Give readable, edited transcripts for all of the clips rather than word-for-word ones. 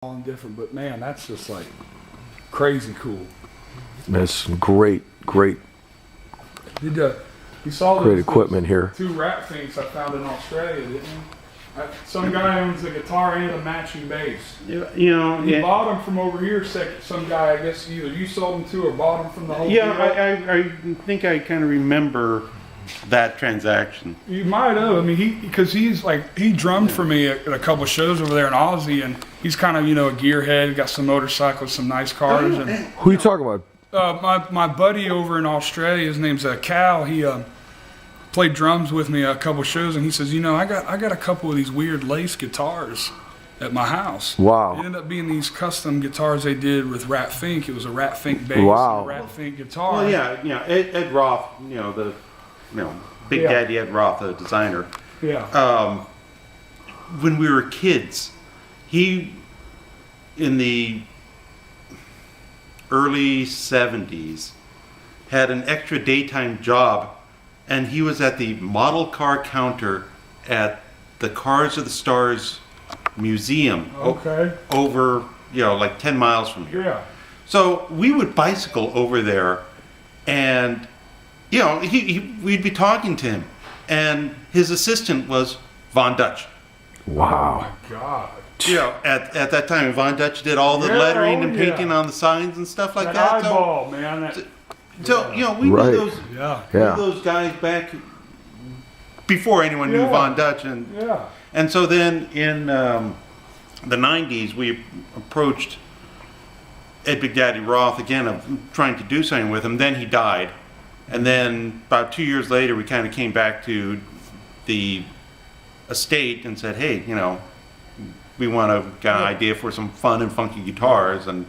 and different, but man, that's just like crazy cool. That's great. Did you saw Great equipment here. 2 rat finks I found in Australia, didn't you? Some guy owns the guitar and a matching bass. You know, He bought them from over here. Some guy, I guess either you sold them to or bought them from the whole deal. I think I kind of remember that transaction. You might have. I mean, because he drummed for me at a couple of shows over there in Aussie, and he's kind of a gearhead. Got some motorcycles, some nice cars. And Who are you talking about? my buddy over in Australia, his name's Cal. He played drums with me a couple of shows, and he says, I got a couple of these weird lace guitars at my house. Wow. It ended up being these custom guitars they did with Rat Fink. It was a Rat Fink bass, Wow. and a Rat Fink guitar. Well, yeah, Ed Roth, Big Daddy Ed Roth, the designer. Yeah. When we were kids, he, in the early 70s, had an extra daytime job, and he was at the model car counter at the Cars of the Stars Museum. Okay. Over, like 10 miles from here. Yeah. So we would bicycle over there, and we'd be talking to him, and his assistant was Von Dutch. Wow. Oh my God. At that time, Von Dutch did all the lettering and painting on the signs and stuff like that. Eyeball, man. We Right. knew those guys back before anyone knew Von Dutch, and so then in the 90s we approached Ed Big Daddy Roth again of trying to do something with him. Then he died, and then about 2 years later we kind of came back to the estate and said, hey, we want a idea for some fun and funky guitars, and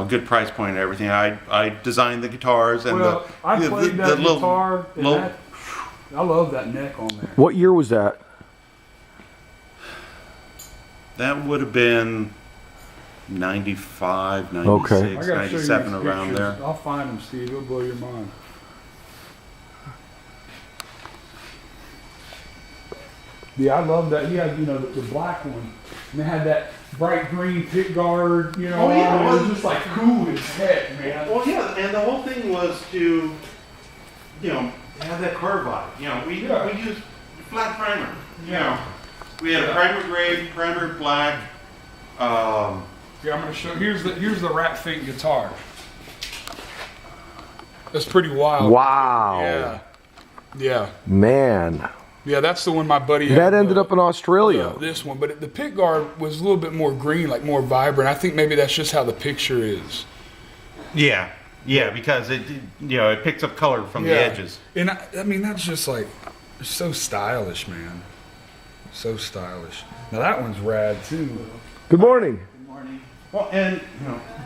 good price point and everything. I designed the guitars and I played that guitar. I love that neck on there. What year was that? That would have been 95, 96, Okay. 97, around there. I'll find them, Steve. It'll blow your mind. Yeah, I love that. He had, the black one. And they had that bright green pick guard, Oh, yeah. It was just like cool as heck, man. Well, yeah, and the whole thing was to, have that carve body. We used flat primer. We had a primer gray, primer black. Yeah, I'm gonna show. Here's the Rat Fink guitar. That's pretty wild. Wow. Yeah. Yeah. Man. Yeah, that's the one my buddy had. That ended up in Australia. This one, but the pick guard was a little bit more green, like more vibrant. I think maybe that's just how the picture is. Yeah, because it picks up color from the edges. And I mean, that's just like, it's so stylish, man. So stylish. Now that one's rad too. Good morning. Good morning. Well, and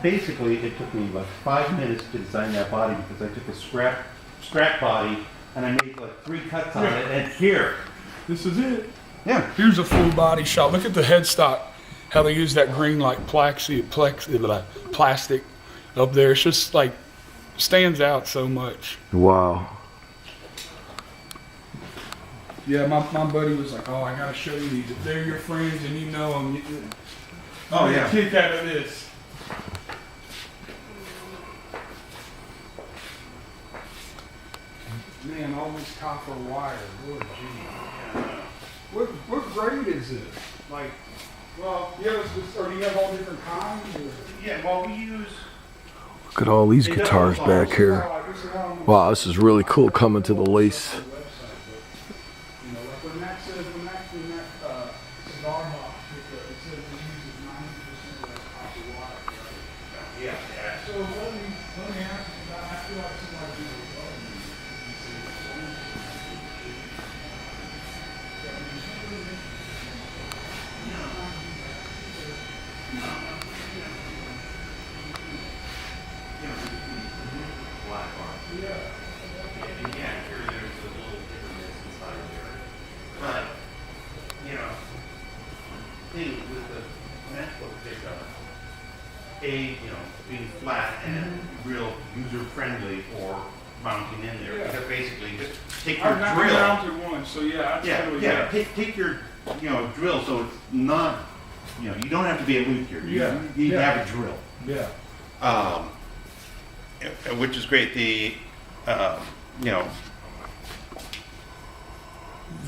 basically it took me like 5 minutes to design that body, because I took a scrap body and I made like 3 cuts on it, and here. This is it. Yeah. Here's a full body shot. Look at the headstock, how they use that green like plastic up there. It's just like, stands out so much. Wow. Yeah, my buddy was like, oh, I gotta show you these. If they're your friends and you know them, Oh, yeah. Kick out of this. Man, all this copper wire. Lord gee. What grade is this? Like, well, do you have all different kinds? Or? Yeah, well, we use. Look at all these guitars back here. Wow, this is really cool coming to the lace. With the MacBook pickup, being flat and real user friendly for mounting in there. Because basically, just take your drill. I've mounted one, so yeah. Take your drill so it's not you don't have to be a luthier. Yeah, You yeah. have a drill. Yeah. Which is great. The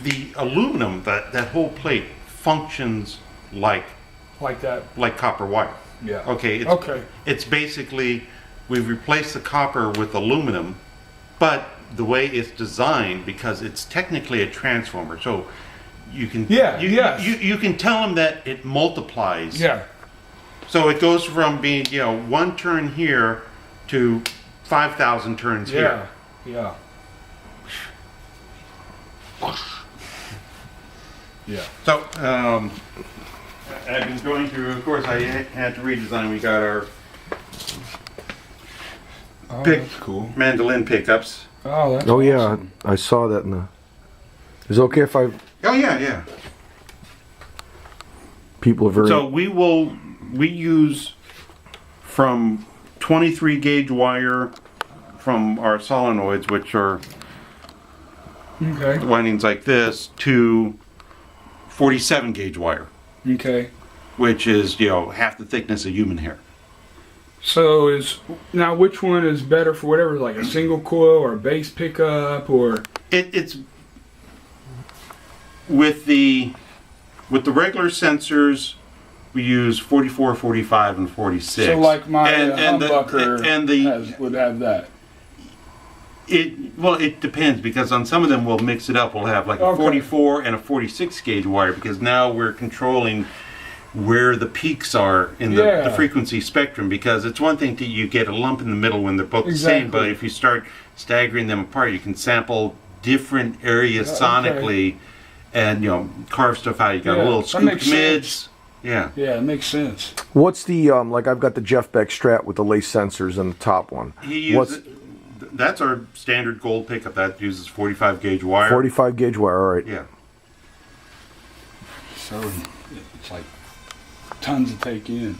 the aluminum, that whole plate functions like That. copper wire. Yeah. Okay. Okay. It's basically we've replaced the copper with aluminum, but the way it's designed, because it's technically a transformer, so you can you can tell them that it multiplies. Yeah. So it goes from being, one turn here to 5,000 turns here. Yeah. Yeah. So I've been going through, of course, I had to redesign. We got our That's cool. mandolin pickups. Oh, that's Oh yeah, awesome. I saw that in the. Is it okay if I? Oh, yeah. People are very. So we use from 23 gauge wire from our solenoids, which are Okay. windings like this, to 47 gauge wire, Okay. which is, half the thickness of human hair. So now which one is better for whatever, like a single coil or a bass pickup or? It's with the regular sensors, we use 44, 45, and 46. So like my and humbucker would have that. It depends, because on some of them we'll mix it up. We'll have like a Okay. 44 and a 46 gauge wire, because now we're controlling where the peaks are in the frequency spectrum, because it's one thing that you get a lump in the middle when they're both the same, but if you start staggering them apart, you can sample different areas sonically and carve stuff out. You got a little scooped mids. Yeah, it makes sense. What's the like? I've got the Jeff Beck Strat with the lace sensors and the top one. That's our standard gold pickup. That uses 45 gauge wire. 45 gauge wire. All right. Yeah. So it's like tons to take in.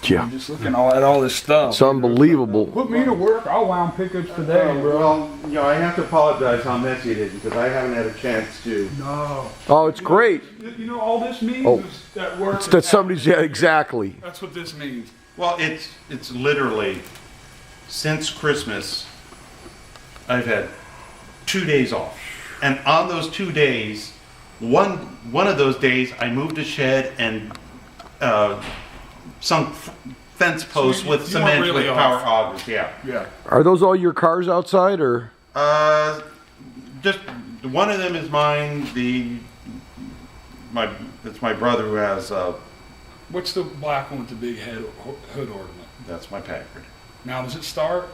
Yeah. I'm just looking at all this stuff. It's unbelievable. Put me to work. I'll wound pickups today, bro. Well, I have to apologize how messy it is, because I haven't had a chance to. No. Oh, it's great. All this means is that work. It's that somebody's exactly. That's what this means. Well, it's literally since Christmas, I've had 2 days off, and on those 2 days, one of those days I moved a shed and sunk fence posts So with you cement weren't really with power off. augers. Yeah. Yeah. Are those all your cars outside or? Just one of them is mine. It's my brother who has. What's the black one with the big hood ornament? That's my Packard. Now, does it start?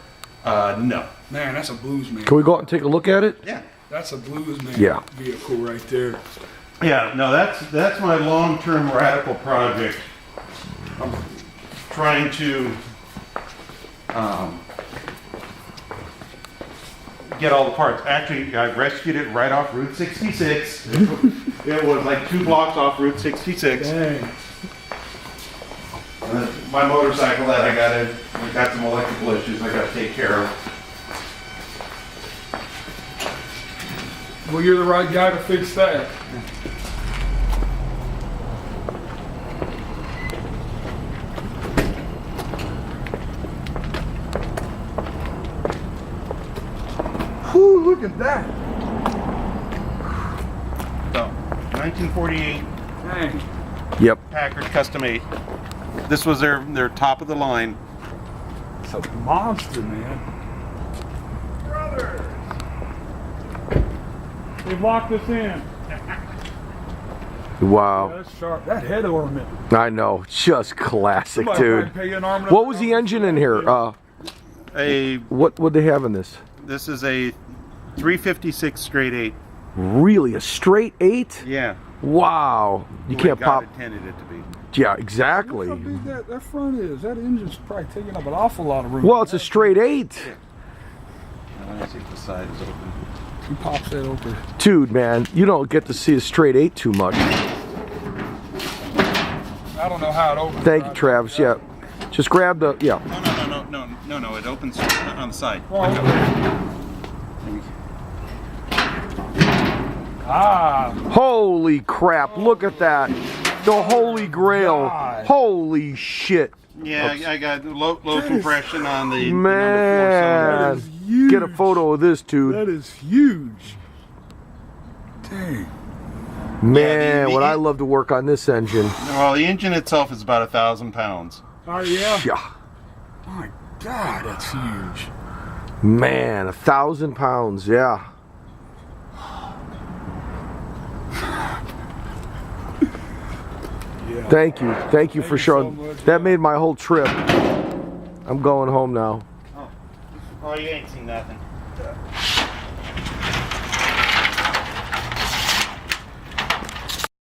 No. Man, that's a blues man. Can we go out and take a look at it? Yeah. That's a blues man vehicle right there. Yeah, no, that's my long-term radical project. I'm trying to get all the parts. Actually, I rescued it right off Route 66. It was like 2 blocks off Route 66. Dang. My motorcycle that I got some electrical issues I got to take care of. Well, you're the right guy to fix that. Whew, look at that. So, 1948 Dang. Yep. Packard Custom 8. This was their top of the line. It's a monster, man. Brothers! They've locked us in. Wow. That's sharp. That head ornament. I know. Just classic, dude. What was the engine in here? What would they have in this? This is a 356 straight 8. Really? A straight 8? Yeah. Wow. You can't pop. Intended it to be. Yeah, exactly. Look how big that front is. That engine's probably taking up an awful lot of room. Well, it's a straight 8. Let me see if the side is open. He pops that open. Dude, man, you don't get to see a straight 8 too much. I don't know how it opens. Thank you, Travis. Yeah. Just grab the, yeah. No, it opens on the side. Ah. Holy crap, look at that. The holy grail. God. Holy shit. Yeah, I got low compression on the Man. That is huge. Get a photo of this, dude. That is huge. Dang. Man, would I love to work on this engine. Well, the engine itself is about 1,000 pounds. Oh, yeah? Yeah. My God, that's huge. Man, 1,000 pounds, yeah. Yeah. Thank you for showing. so much, That made my whole trip. I'm going home now. Oh, you ain't seen nothing.